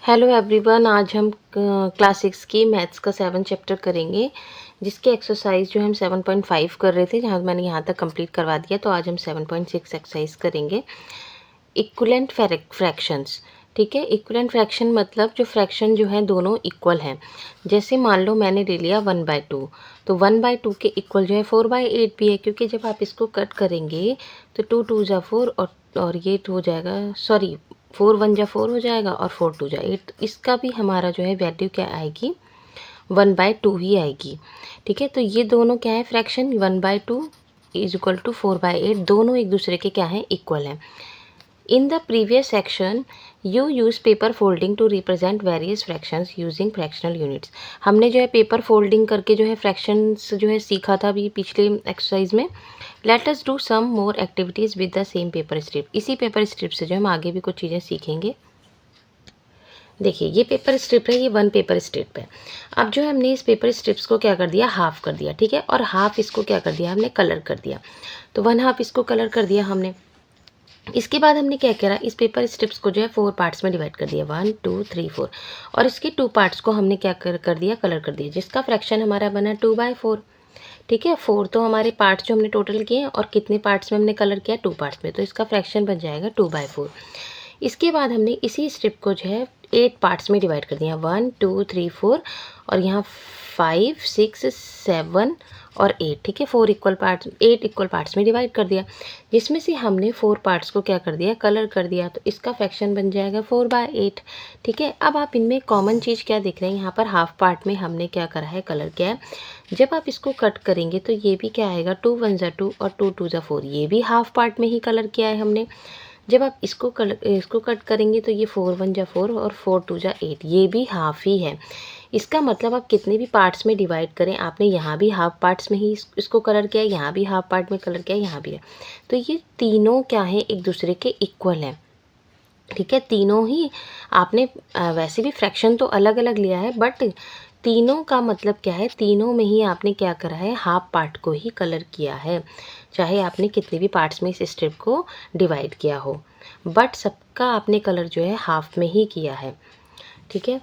Hello everyone, आज हम class 6 की मैथ्स का 7 चैप्टर करेंगे, जिसके एक्सरसाइज जो हम 7.5 कर रहे थे, जहाँ मैंने यहाँ तक कंप्लीट करवा दिया। तो आज हम 7.6 एक्सरसाइज करेंगे। Equivalent fractions. ठीक है, इक्वलेंट फ्रैक्शन मतलब जो फ्रैक्शन जो है दोनों इक्वल हैं। जैसे मान लो मैंने ले लिया 1/2, तो 1/2 के इक्वल जो है 4/8 भी है, क्योंकि जब आप इसको कट करेंगे तो 2 2 जा 4 और ये हो जाएगा, सॉरी 4 1 जा 4 हो जाएगा और 4 2 जा 8। तो इसका भी हमारा जो है वैल्यू क्या आएगी, 1/2 ही आएगी। ठीक है, तो ये दोनों क्या है फ्रैक्शन, 1/2 इज इक्वल टू 4/8, दोनों एक दूसरे के क्या है, इक्वल हैं। In the previous section, you use paper folding to represent various fractions using fractional units. हमने जो है पेपर फोल्डिंग करके जो है फ्रैक्शंस जो है सीखा था अभी पिछले एक्सरसाइज में। Let us do some more activities with the same paper strip. इसी पेपर स्ट्रिप से जो हम आगे भी कुछ चीज़ें सीखेंगे। देखिए, ये पेपर स्ट्रिप है, ये 1 पेपर स्ट्रिप है। अब जो हमने इस पेपर स्ट्रिप्स को क्या कर दिया, हाफ कर दिया। ठीक है, और हाफ इसको क्या कर दिया, हमने कलर कर दिया। तो 1 हाफ इसको कलर कर दिया हमने। इसके बाद हमने क्या करा, इस पेपर स्ट्रिप्स को जो है 4 पार्ट्स में डिवाइड कर दिया, 1 2 3 4, और इसके 2 पार्ट्स को हमने क्या कर दिया, कलर कर दिया, जिसका फ्रैक्शन हमारा बना 2/4। ठीक है, 4 तो हमारे पार्ट्स जो हमने टोटल किए हैं, और कितने पार्ट्स में हमने कलर किया, 2 पार्ट्स में, तो इसका फ्रैक्शन बन जाएगा 2/4। इसके बाद हमने इसी स्ट्रिप को जो है 8 पार्ट्स में डिवाइड कर दिया, 1 2 3 4, और यहाँ 5 6 7 और 8। ठीक है, 8 इक्वल पार्ट्स में डिवाइड कर दिया, जिसमें से हमने 4 पार्ट्स को क्या कर दिया, कलर कर दिया। तो इसका फ्रैक्शन बन जाएगा 4/8। ठीक है, अब आप इनमें कॉमन चीज़ क्या देख रहे हैं, यहाँ पर हाफ पार्ट में हमने क्या करा है, कलर किया है। जब आप इसको कट करेंगे तो ये भी क्या आएगा, 2 1 जा 2 और 2 2 जा 4, ये भी हाफ पार्ट में ही कलर किया है हमने। जब आप इसको कट करेंगे तो ये 4 1 जा 4 और 4 2 जा 8, ये भी हाफ ही है। इसका मतलब आप कितने भी पार्ट्स में डिवाइड करें, आपने यहाँ भी हाफ पार्ट्स में ही इसको कलर किया है, यहाँ भी हाफ पार्ट में कलर किया है, यहाँ भी है, तो ये तीनों क्या है, एक दूसरे के इक्वल हैं। ठीक है, तीनों ही आपने वैसे भी फ्रैक्शन तो अलग अलग लिया है, बट तीनों का मतलब क्या है, तीनों में ही आपने क्या करा है, हाफ पार्ट को ही कलर किया है, चाहे आपने कितने भी पार्ट्स में इस स्ट्रिप को डिवाइड किया हो, बट सबका आपने कलर जो है हाफ में ही किया है। ठीक है,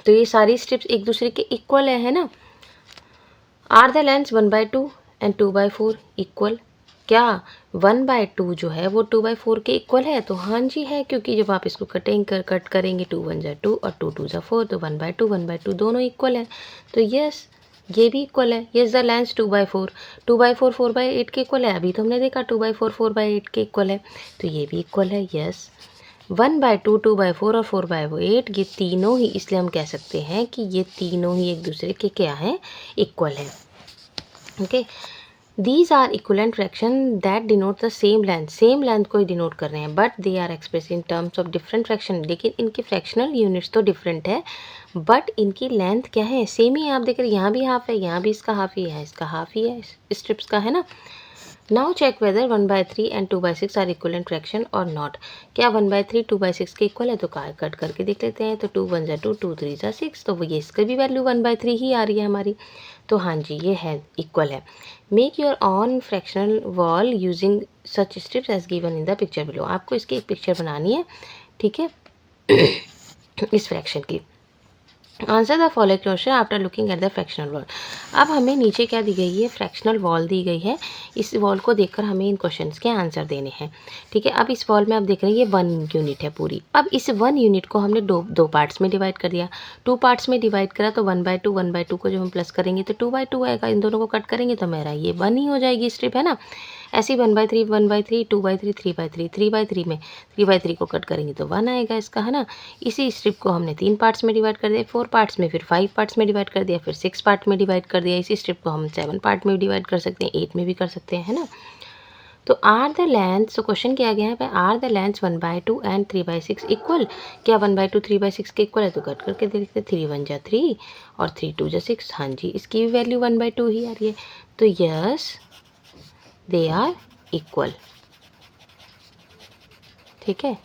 तो ये सारी स्ट्रिप्स एक दूसरे के इक्वल है ना। Are the lengths 1/2 and 2/4 equal, क्या 1/2 जो है वो 2/4 के इक्वल है, तो हाँ जी है, क्योंकि जब आप इसको कट करेंगे 2 1 जा 2 और 2 2 जा 4, तो 1/2 दोनों इक्वल है। तो यस, ये भी इक्वल है। यस, द लेंथ 2/4 4/8 के इक्वल है, अभी तो हमने देखा 2/4 4/8 के इक्वल है, तो ये भी इक्वल है। यस, 1/2 2/4 और 4/8, ये तीनों ही, इसलिए हम कह सकते हैं कि ये तीनों ही एक दूसरे के क्या हैं, इक्वल है। Okay, these are equivalent fraction that denote the same length को ही डिनोट कर रहे हैं, but they are express in terms of different fraction. लेकिन इनके फ्रैक्शनल यूनिट्स तो डिफरेंट है, बट इनकी लेंथ क्या है, सेम ही है। आप देख रहे हैं, यहाँ भी हाफ है, यहाँ भी इसका हाफ ही है, इसका हाफ ही है स्ट्रिप्स का, है ना। Now check whether 1/3 and 2/6 are equivalent fraction और नॉट। क्या 1/3 2/6 के इक्वल है, तो कट करके देख लेते हैं। तो 2 1 जा 2 2 3 जा 6, तो ये इसका भी वैल्यू 1/3 ही आ रही है हमारी, तो हाँ जी ये है, इक्वल है। Make your own fractional wall using such strips as given in the picture below. आपको इसकी एक पिक्चर बनानी है, ठीक है, इस फ्रैक्शन की। Answer the following question after looking at the fractional wall. अब हमें नीचे क्या दी गई है, फ्रैक्शनल वॉल दी गई है। इस वॉल को देखकर हमें इन क्वेश्चंस के आंसर देने हैं। ठीक है, अब इस वॉल में आप देख रहे हैं ये 1 यूनिट है पूरी। अब इस 1 यूनिट को हमने दो पार्ट्स में डिवाइड कर दिया, 2 पार्ट्स में डिवाइड करा, तो 1/2 को जब हम प्लस करेंगे तो 2/2 आएगा। इन दोनों को कट करेंगे तो मेरा ये 1 ही हो जाएगी स्ट्रिप, है ना। ऐसे 1/3 1/3 2/3 3/3 3/3 में 3/3 को कट करेंगे तो 1 आएगा इसका, है ना। इसी स्ट्रिप को हमने 3 पार्ट्स में डिवाइड कर दिया, 4 पार्ट्स में, फिर 5 पार्ट्स में डिवाइड कर दिया, फिर 6 पार्ट में डिवाइड कर दिया। इसी स्ट्रिप को हम 7 पार्ट में डिवाइड कर सकते हैं, 8 में भी कर सकते हैं, है ना। तो are the length, so question किया गया है are the length 1/2 and 3/6 equal. क्या 1/2 3/6 के इक्वल है, तो कट करके देखते हैं। 3 1 जा 3 और 3 2 जा 6, हाँ जी इसकी भी वैल्यू 1/2 ही आ रही है, तो यस दे आर इक्वल। ठीक है,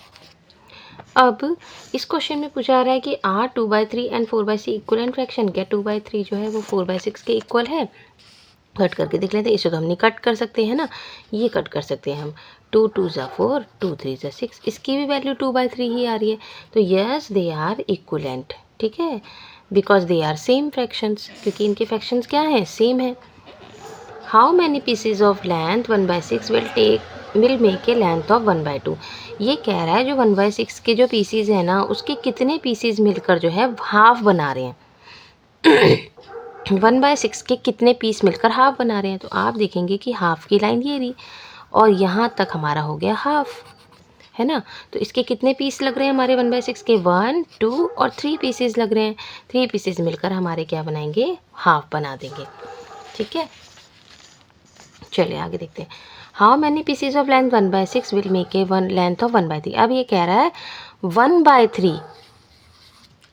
अब इस क्वेश्चन में पूछा रहा है कि आर 2/3 एंड 4/6 इक्वलेंट फ्रैक्शन। क्या 2/3 जो है वो 4/6 के इक्वल है, कट करके देख लेते हैं। इसे तो हम नहीं कट कर सकते हैं ना, ये कट कर सकते हैं हम। 2 2 ज़ा 4, 2 3 ज़ा 6, इसकी भी वैल्यू 2/3 ही आ रही है। तो यस दे आर इक्वलेंट, ठीक है, because they are same fractions, क्योंकि इनके फ्रैक्शंस क्या हैं, सेम है। How many pieces of length 1/6 will make a length of 1/2। ये कह रहा है जो 1/6 के जो पीसीज हैं ना, उसके कितने पीसीज मिलकर जो है हाफ बना रहे हैं। 1/6 के कितने पीस मिलकर हाफ बना रहे हैं। तो आप देखेंगे कि हाफ की लाइन ये रही और यहाँ तक हमारा हो गया हाफ, है ना। तो इसके कितने पीस लग रहे हैं हमारे 1/6 के, 1 2 और 3 पीसेस लग रहे हैं। 3 पीसेस मिलकर हमारे क्या बनाएंगे, हाफ बना देंगे, ठीक है। चलिए आगे देखते हैं। How many pieces of length 1/6 will make a length of 1/3। अब ये कह रहा है 1/3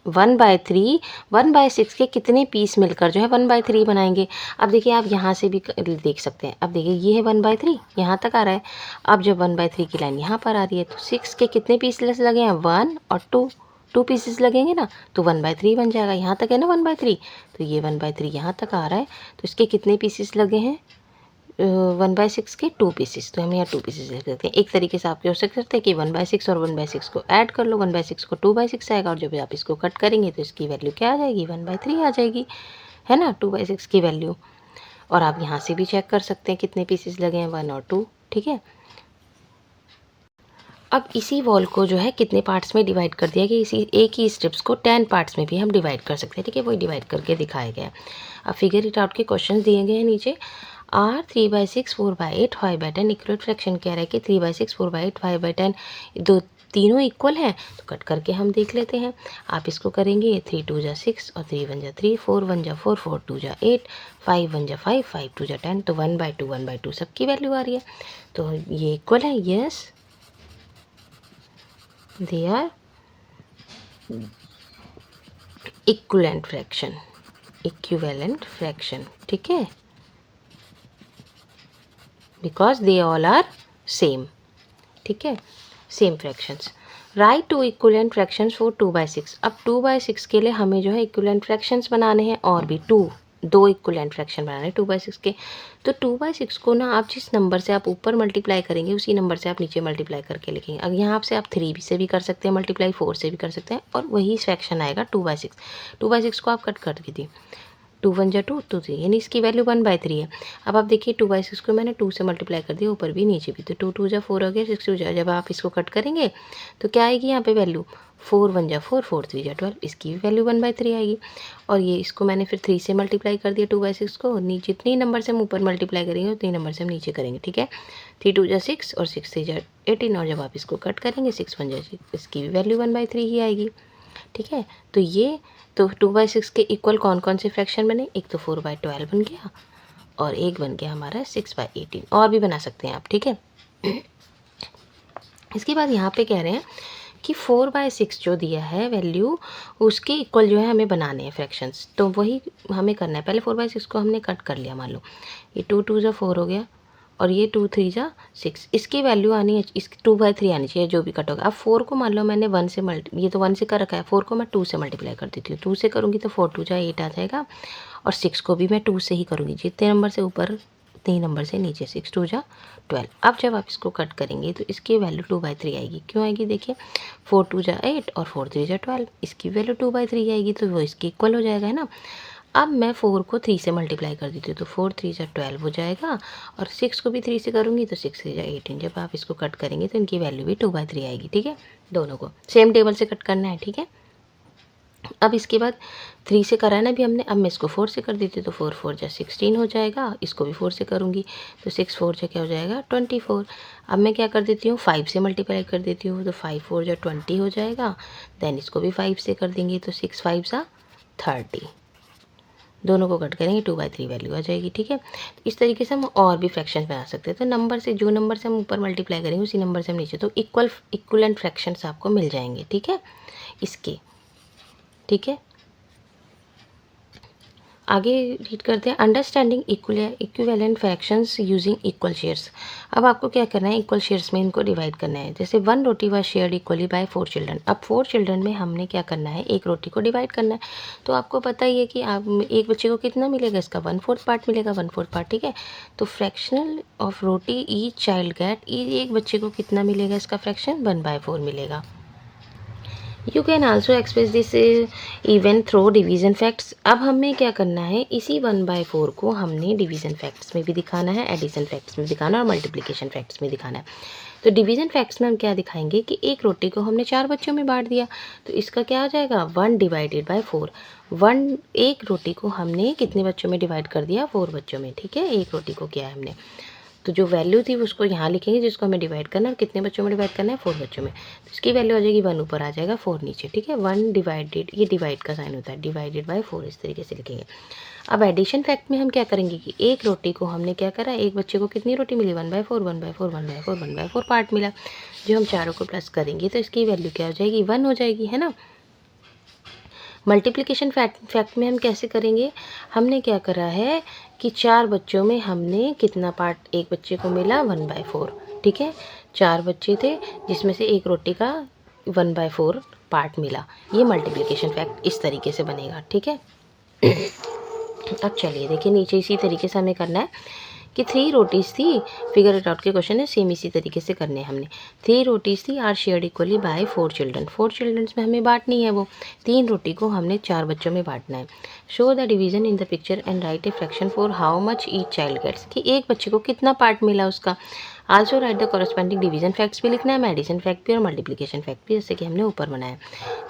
1/6 के कितने पीस मिलकर जो है 1/3 बनाएंगे। अब देखिए आप यहाँ से भी देख सकते हैं। अब देखिए ये है 1/3, यहाँ तक आ रहा है। अब जब 1/3 की लाइन यहाँ पर आ रही है तो 6 के कितने पीस लगे हैं, 1 और 2 पीसेस लगेंगे ना, तो 1/3 बन जाएगा। यहाँ तक है ना 1/3, तो ये 1/3 यहाँ तक आ रहा है। तो इसके कितने पीसेस लगे हैं, 1/6 के 2 पीसेस। तो हम यहाँ 2 पीसेस लिख सकते हैं। एक तरीके से आप हो सकते हैं कि 1/6 और 1/6 को ऐड कर लो, 1/6 को 2/6 आएगा, और जब आप इसको कट करेंगे तो इसकी वैल्यू क्या आ जाएगी, 1/3 आ जाएगी, है ना, 2/6 की वैल्यू। और आप यहाँ से भी चेक कर सकते हैं कितने पीसेस लगे हैं, 1 और 2, ठीक है। अब इसी वॉल को जो है कितने पार्ट्स में डिवाइड कर दिया गया, इसी एक ही स्ट्रिप्स को 10 पार्ट्स में भी हम डिवाइड कर सकते हैं, ठीक है। वही डिवाइड करके दिखाया गया है। अब फिगर इट आउट के क्वेश्चन दिए गए हैं नीचे। आर 3/6 4/8 5/10 इक्वल फ्रैक्शन कह रहा है कि 3/6 4/8 5/10 दो तीनों इक्वल हैं। तो कट करके हम देख लेते हैं। आप इसको करेंगे 3 2 ज़ा 6 और 3 1 ज़ा 3, 4 1 ज़ा 4, 4 2 ज़ा 8, 5 1 ज़ा 5, 5 2 ज़ा 10। तो 1/2 सबकी वैल्यू आ रही है। तो ये इक्वल है, yes they are equivalent fraction, ठीक है, because they all are same, ठीक है, same fractions. Write two equivalent fractions for 2/6। अब 2/6 के लिए हमें जो है इक्विवेलेंट फ्रैक्शंस बनाने हैं, और भी दो इक्विवेलेंट फ्रैक्शन बनाने हैं 2/6 के। तो 2/6 को ना आप जिस नंबर से आप ऊपर मल्टीप्लाई करेंगे उसी नंबर से आप नीचे मल्टीप्लाई करके लिखेंगे। अब यहाँ से आप 3 से भी कर सकते हैं मल्टीप्लाई, 4 से भी कर सकते हैं, और वही फ्रैक्शन आएगा 2/6। 2/6 को आप कट कर दीजिए, 2 1 ज़ा 2, 2 3, यानी इसकी वैल्यू 1/3 है। अब आप देखिए 2/6 को मैंने 2 से मल्टीप्लाई कर दिया, ऊपर भी नीचे भी, तो 2 2 ज़ा 4 हो गया, 6 2 ज़ा। जब आप इसको कट करेंगे तो क्या आएगी यहाँ पे वैल्यू, 4 1 ज़ा 4, 4 3 ज़ा 12, इसकी भी वैल्यू 1/3 आएगी। और ये इसको मैंने फिर 3 से मल्टीप्लाई कर दिया 2/6 को, जितनी नंबर से हम ऊपर मल्टीप्लाई करेंगे उतनी नंबर से हम नीचे करेंगे, ठीक है। 3 2 ज़ा 6 और 6 3 ज़ा 18, और जब आप इसको कट करेंगे 6 1 ज़ा 6, इसकी भी वैल्यू 1/3 ही आएगी, ठीक है। तो 2/6 के इक्वल कौन कौन से फ्रैक्शन बने, एक तो 4/12 बन गया, और एक बन गया हमारा 6/18, और भी बना सकते हैं आप, ठीक है। इसके बाद यहाँ पे कह रहे हैं कि 4/6 जो दिया है वैल्यू, उसके इक्वल जो है हमें बनाने हैं फ्रैक्शंस। तो वही हमें करना है। पहले 4/6 को हमने कट कर लिया, मान लो ये 2 2 ज़ा 4 हो गया, और ये 2 3 ज़ा 6, इसकी वैल्यू आनी है, इसकी 2/3 आनी चाहिए जो भी कट होगा। अब 4 को मान लो मैंने 1 से ये तो 1 से कर रखा है, 4 को मैं 2 से मल्टीप्लाई कर देती हूँ। 2 से करूँगी तो 4 2 ज़ा 8 आ जाएगा, और 6 को भी मैं 2 से ही करूँगी, जितने नंबर से ऊपर उतने नंबर से नीचे, 6 2 ज़ा 12। अब जब आप इसको कट करेंगे तो इसकी वैल्यू 2/3 आएगी। क्यों आएगी, देखिए 4 2 ज़ा 8 और 4 3 ज़ा 12, इसकी वैल्यू 2/3 आएगी, तो वो इसके इक्वल हो जाएगा, है ना। अब मैं 4 को 3 से मल्टीप्लाई कर देती हूँ, तो 4 3 ज़ा 12 हो जाएगा, और 6 को भी 3 से करूँगी तो 6 3 ज़ा 18। जब आप इसको कट करेंगे तो इनकी वैल्यू भी 2/3 आएगी, ठीक है। दोनों को सेम टेबल से कट करना है, ठीक है। अब इसके बाद 3 से करा है ना भी हमने, अब मैं इसको 4 से कर देती हूँ, तो 4 4 ज़ा 16 हो जाएगा, इसको भी 4 से करूँगी तो 6 4 ज़ा क्या हो जाएगा, 24। अब मैं क्या कर देती हूँ, 5 से मल्टीप्लाई कर देती हूँ, तो 5 4 ज़ा 20 हो जाएगा। देन इसको भी 5 से कर देंगे तो 6 5 ज़ा 30, दोनों को कट करेंगे 2/3 वैल्यू आ जाएगी, ठीक है। तो इस तरीके से हम और भी फ्रैक्शन बना सकते हैं। तो नंबर से, जो नंबर से हम ऊपर मल्टीप्लाई करेंगे उसी नंबर से हम नीचे, तो इक्वलेंट फ्रैक्शंस आपको मिल जाएंगे, ठीक है, इसके, ठीक है। आगे रीड करते हैं, understanding equivalent fractions using equal shares. अब आपको क्या करना है, इक्वल शेयर्स में इनको डिवाइड करना है। जैसे 1 roti was shared equally by 4 children. अब 4 चिल्ड्रन में हमने क्या करना है, एक रोटी को डिवाइड करना है। तो आपको पता ही है कि आप एक बच्चे को कितना मिलेगा, इसका 1/4 पार्ट मिलेगा, 1/4 पार्ट, ठीक है। तो fractional of roti each child get, एक बच्चे को कितना मिलेगा, इसका फ्रैक्शन 1/4 मिलेगा। You can also express this even through division facts. अब हमें क्या करना है, इसी 1/4 को हमने डिवीजन फैक्ट्स में भी दिखाना है, एडिशन फैक्ट्स में दिखाना है और मल्टीप्लिकेशन फैक्ट्स में दिखाना है। तो डिवीजन फैक्ट्स में हम क्या दिखाएंगे कि एक रोटी को हमने 4 बच्चों में बांट दिया, तो इसका क्या हो जाएगा, 1/4। एक रोटी को हमने कितने बच्चों में डिवाइड कर दिया, 4 बच्चों में, ठीक है। एक रोटी को किया है हमने, तो जो वैल्यू थी उसको यहाँ लिखेंगे जिसको हमें डिवाइड करना है, और कितने बच्चों में डिवाइड करना है, 4 बच्चों में। तो इसकी वैल्यू आ जाएगी 1 ऊपर आ जाएगा, 4 नीचे, ठीक है। 1 डिवाइडेड, ये डिवाइड का साइन होता है, डिवाइडेड बाय 4, इस तरीके से लिखेंगे। अब एडिशन फैक्ट में हम क्या करेंगे कि एक रोटी को हमने क्या करा, एक बच्चे को कितनी रोटी मिली, 1/4, 1/4, 1/4, 1/4 पार्ट मिला। जो हम चारों को प्लस करेंगे तो इसकी वैल्यू क्या हो जाएगी, 1 हो जाएगी, है ना। मल्टीप्लिकेशन फैक्ट में हम कैसे करेंगे, हमने क्या करा है कि 4 बच्चों में हमने कितना पार्ट, एक बच्चे को मिला 1/4, ठीक है। 4 बच्चे थे जिसमें से एक रोटी का 1/4 पार्ट मिला। ये मल्टीप्लिकेशन फैक्ट इस तरीके से बनेगा, ठीक है। अब चलिए देखिए नीचे इसी तरीके से हमें करना है कि 3 रोटीज़ थी, फिगर इट आउट के क्वेश्चन है, सेम इसी तरीके से करने हैं हमने। 3 रोटीज़ थी are shared equally by 4 children. 4 childrens में हमें बांटनी है वो 3 रोटी को हमने 4 बच्चों में बांटना है। Show the division in the picture and write a fraction for how much each child gets, कि एक बच्चे को कितना पार्ट मिला उसका। Also write the corresponding division facts भी लिखना है, एडिशन फैक्ट भी और मल्टीप्लिकेशन फैक्ट भी, जैसे कि हमने ऊपर बनाया।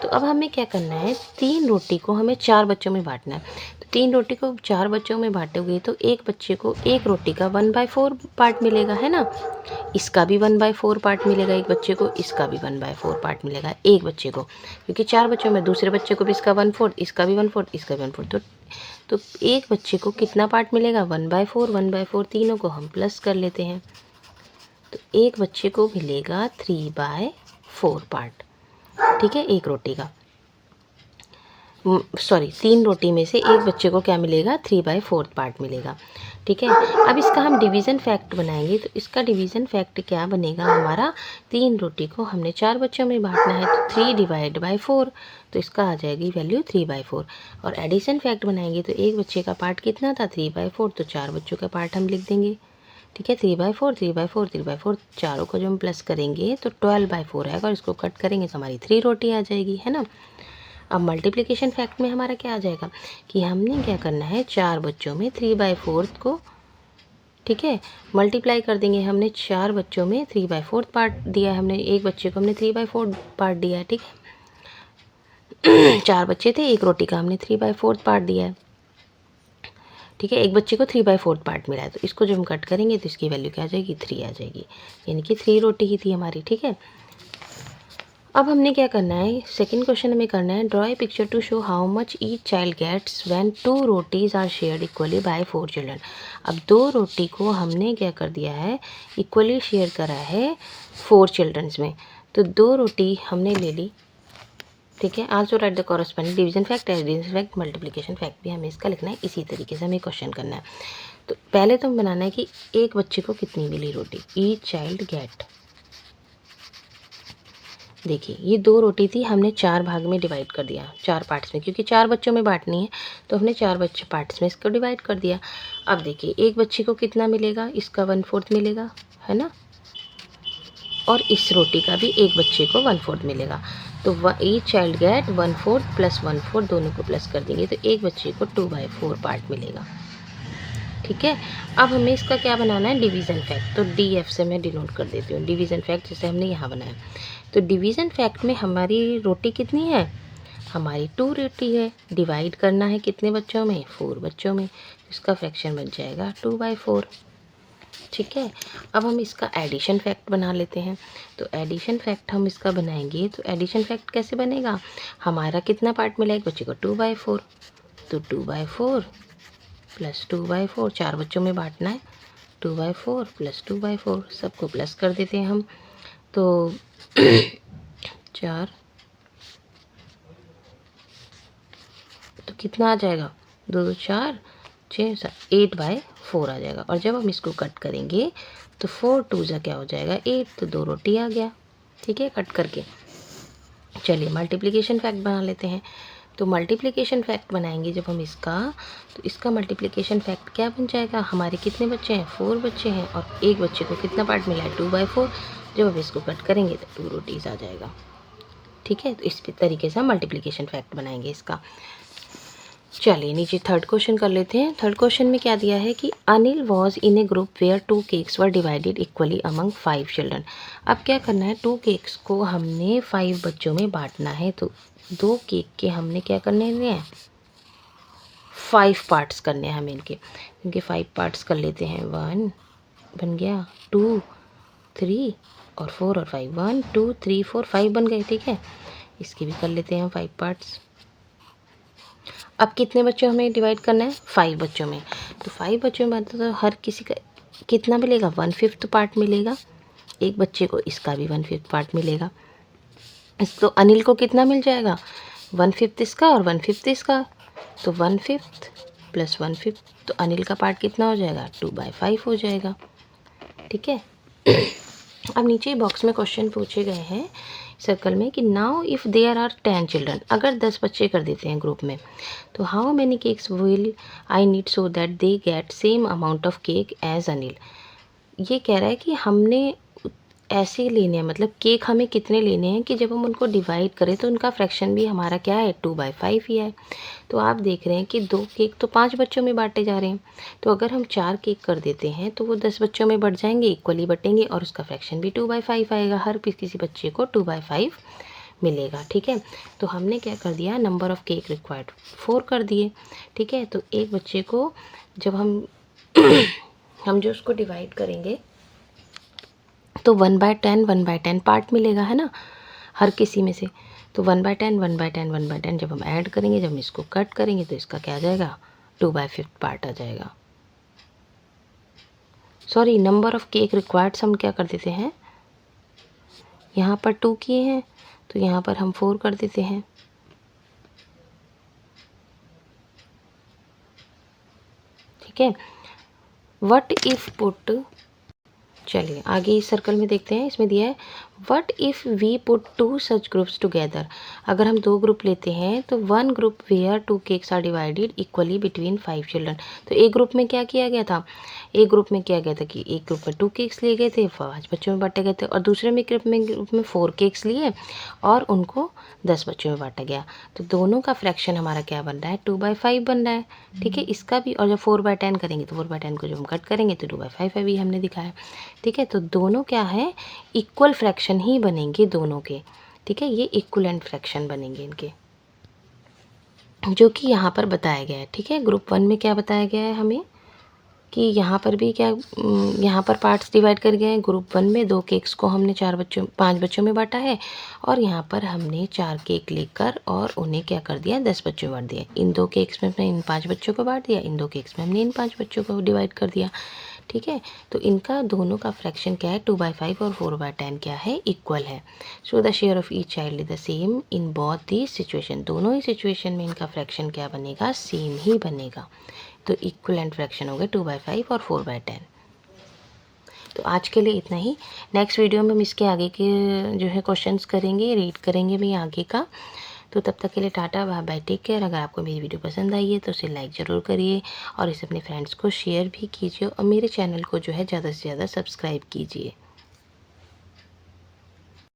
तो अब हमें क्या करना है, 3 रोटी को हमें 4 बच्चों में बांटना है। तो 3 रोटी को 4 बच्चों में बांटोगे तो एक बच्चे को एक रोटी का 1/4 पार्ट मिलेगा, है ना। इसका भी 1/4 पार्ट मिलेगा एक बच्चे को, इसका भी 1/4 पार्ट मिलेगा एक बच्चे को, क्योंकि 4 बच्चों में दूसरे बच्चे को भी इसका 1/4, इसका भी 1/4, इसका भी 1/4। तो एक बच्चे को कितना पार्ट मिलेगा, 1/4, 1/4, तीनों को हम प्लस कर लेते हैं। तो एक बच्चे को मिलेगा 3/4 पार्ट, ठीक है, एक रोटी का। सॉरी, 3 रोटी में से एक बच्चे को क्या मिलेगा, 3/4 पार्ट मिलेगा, ठीक है। अब इसका हम डिवीज़न फैक्ट बनाएंगे, तो इसका डिवीज़न फैक्ट क्या बनेगा हमारा, 3 रोटी को हमने 4 बच्चों में बांटना है, तो 3/4, तो इसका आ जाएगी वैल्यू 3/4। और एडिशन फैक्ट बनाएंगे तो एक बच्चे का पार्ट कितना था, 3/4, तो 4 बच्चों का पार्ट हम लिख देंगे, ठीक है। 3/4, 3/4, 3/4, चारों को जो हम प्लस करेंगे तो 12/4 आएगा, और इसको कट करेंगे तो हमारी 3 रोटी आ जाएगी, है ना। अब मल्टीप्लिकेशन फैक्ट में हमारा क्या आ जाएगा कि हमने क्या करना है, 4 बच्चों में 3/4 को, ठीक है, मल्टीप्लाई कर देंगे। हमने 4 बच्चों में 3/4 पार्ट दिया है, हमने एक बच्चे को हमने 3/4 पार्ट दिया है, ठीक है। 4 बच्चे थे, एक रोटी का हमने 3/4 पार्ट दिया है, ठीक है। एक बच्चे को 3/4 पार्ट मिला है, तो इसको जो हम कट करेंगे तो इसकी वैल्यू क्या आ जाएगी, 3 आ जाएगी, यानी कि 3 रोटी ही थी हमारी, ठीक है। अब हमने क्या करना है, सेकंड क्वेश्चन हमें करना है, draw a picture to show how much each child gets when 2 rotis are shared equally by 4 children. अब 2 रोटी को हमने क्या कर दिया है, इक्वली शेयर करा है 4 चिल्ड्रंस में। तो 2 रोटी हमने ले ली, ठीक है। Also write the corresponding division fact, addition fact, multiplication fact भी हमें इसका लिखना है, इसी तरीके से हमें क्वेश्चन करना है। तो पहले तो बनाना है कि एक बच्चे को कितनी मिली रोटी, ईच चाइल्ड गेट। देखिए ये 2 रोटी थी, हमने 4 भाग में डिवाइड कर दिया, 4 पार्ट्स में, क्योंकि 4 बच्चों में बांटनी है तो हमने 4 बच्चे पार्ट्स में इसको डिवाइड कर दिया। अब देखिए एक बच्चे को कितना मिलेगा, इसका 1/4 मिलेगा, है ना, और इस रोटी का भी एक बच्चे को 1/4 मिलेगा। तो ईच चाइल्ड गेट 1/4 प्लस 1/4, दोनों को प्लस कर देंगे तो एक बच्चे को 2/4 पार्ट मिलेगा, ठीक है। अब हमें इसका क्या बनाना है, डिवीज़न फैक्ट। तो DF से मैं डिनोट कर देती हूँ डिवीज़न फैक्ट, जैसे हमने यहाँ बनाया। तो डिवीज़न फैक्ट में हमारी रोटी कितनी है, हमारी 2 रोटी है, डिवाइड करना है कितने बच्चों में, 4 बच्चों में, इसका फ्रैक्शन बन जाएगा 2/4, ठीक है। अब हम इसका एडिशन फैक्ट बना लेते हैं। तो एडिशन फैक्ट हम इसका बनाएंगे, तो एडिशन फैक्ट कैसे बनेगा, हमारा कितना पार्ट मिला एक बच्चे को, 2/4, तो 2/4 प्लस 2/4, 4 बच्चों में बांटना है, 2/4 प्लस 2/4, सबको प्लस कर देते हैं हम। तो 4, तो कितना आ जाएगा, 2 2 4 6 7 8/4 आ जाएगा। और जब हम इसको कट करेंगे तो 4 2 जा क्या हो जाएगा 8, तो 2 रोटी आ गया। ठीक है, कट करके। चलिए मल्टीप्लिकेशन फैक्ट बना लेते हैं। तो मल्टीप्लिकेशन फैक्ट बनाएंगे जब हम इसका, तो इसका मल्टीप्लिकेशन फैक्ट क्या बन जाएगा, हमारे कितने बच्चे हैं 4 बच्चे हैं और एक बच्चे को कितना पार्ट मिला है 2/4। जब हम इसको कट करेंगे तो 2 रोटीज़ आ जाएगा। ठीक है, तो इस तरीके से हम मल्टीप्लिकेशन फैक्ट बनाएंगे इसका। चलिए नीचे थर्ड क्वेश्चन कर लेते हैं। थर्ड क्वेश्चन में क्या दिया है कि Anil was in a group where 2 cakes were divided equally among 5 children. अब क्या करना है, 2 केक्स को हमने 5 बच्चों में बांटना है। तो 2 केक के हमने क्या करने हैं 5 पार्ट्स करने हैं हमें इनके 5 पार्ट्स कर लेते हैं। 1 बन गया, 2 3 और 4 और 5, 1 2 3 4 5 बन गए। ठीक है, इसके भी कर लेते हैं हम 5 पार्ट्स। अब कितने बच्चों हमें डिवाइड करना है 5 बच्चों में। तो 5 बच्चों में तो हर किसी का कितना मिलेगा 1/5 पार्ट मिलेगा। एक बच्चे को इसका भी 1/5 पार्ट मिलेगा। तो अनिल को कितना मिल जाएगा 1/5 इसका और 1/5 इसका। तो 1/5 प्लस 1/5, तो अनिल का पार्ट कितना हो जाएगा 2/5 हो जाएगा। ठीक है, अब नीचे बॉक्स में क्वेश्चन पूछे गए हैं सर्कल में कि now if there are 10 children, अगर 10 बच्चे कर देते हैं ग्रुप में, तो how many cakes will I need so that they get same amount of cake as Anil. ये कह रहा है कि हमने ऐसे लेने हैं, मतलब केक हमें कितने लेने हैं कि जब हम उनको डिवाइड करें तो उनका फ्रैक्शन भी हमारा क्या है 2/5 ही है। तो आप देख रहे हैं कि 2 केक तो 5 बच्चों में बांटे जा रहे हैं। तो अगर हम 4 केक कर देते हैं तो वो 10 बच्चों में बढ़ जाएंगे, इक्वली बटेंगे और उसका फ्रैक्शन भी 2/5 आएगा। हर किसी बच्चे को 2/5 मिलेगा। ठीक है, तो हमने क्या कर दिया, नंबर ऑफ़ केक रिक्वायर्ड 4 कर दिए। ठीक है, तो एक बच्चे को जब हम हम जो उसको डिवाइड करेंगे तो 1/10 पार्ट मिलेगा, है ना, हर किसी में से। तो 1/10 1/10 1/10 जब हम ऐड करेंगे, जब हम इसको कट करेंगे तो इसका क्या आ जाएगा 2/5 पार्ट आ जाएगा। सॉरी, नंबर ऑफ़ केक रिक्वायर्ड्स हम क्या कर देते हैं, यहाँ पर 2 किए हैं तो यहाँ पर हम 4 कर देते हैं। ठीक है, वट इफ़ पुट, चलिए आगे इस सर्कल में देखते हैं। इसमें दिया है what if we put 2 such groups together. अगर हम 2 ग्रुप लेते हैं तो 1 group where 2 cakes are divided equally between 5 children. तो एक ग्रुप में क्या किया गया था, एक ग्रुप में किया गया था कि एक ग्रुप में 2 केक्स लिए गए थे, 5 बच्चों में बांटे गए थे, और दूसरे में ग्रुप में 4 केक्स लिए और उनको 10 बच्चों में बांटा गया। तो दोनों का फ्रैक्शन हमारा क्या बन रहा है 2/5 बन रहा है। ठीक है, इसका भी, और जब 4/10 करेंगे तो 4/10 को जब हम कट करेंगे तो 2/5 अभी हमने दिखाया। ठीक है, तो दोनों क्या है इक्वल फ्रैक्शन ही बनेंगे दोनों के। ठीक है, ये इक्वलेंट फ्रैक्शन बनेंगे इनके, जो कि यहाँ पर बताया गया है। ठीक है, ग्रुप 1 में क्या बताया गया है हमें कि यहाँ पर भी क्या, यहाँ पर पार्ट्स डिवाइड कर गए हैं। ग्रुप 1 में 2 केक्स को हमने 5 बच्चों में बांटा है और यहाँ पर हमने 4 केक लेकर और उन्हें क्या कर दिया 10 बच्चों में बांट दिया। इन 2 केक्स में हमने इन 5 बच्चों को बांट दिया, इन 2 केक्स में हमने इन 5 बच्चों को डिवाइड कर दिया। ठीक है, तो इनका दोनों का फ्रैक्शन क्या है 2/5 और 4/10 क्या है इक्वल है। So the share of each child is the same in both the situation. दोनों ही सिचुएशन में इनका फ्रैक्शन क्या बनेगा सेम ही बनेगा। तो इक्वलेंट फ्रैक्शन हो गए 2/5 और 4/10। तो आज के लिए इतना ही। नेक्स्ट वीडियो में हम इसके आगे के जो है क्वेश्चंस करेंगे, रीड करेंगे भी आगे का। तो तब तक के लिए टाटा, बाय बाय, टेक केयर। अगर आपको मेरी वीडियो पसंद आई है तो उसे लाइक ज़रूर करिए और इसे अपने फ्रेंड्स को शेयर भी कीजिए और मेरे चैनल को जो है ज़्यादा से ज़्यादा सब्सक्राइब कीजिए।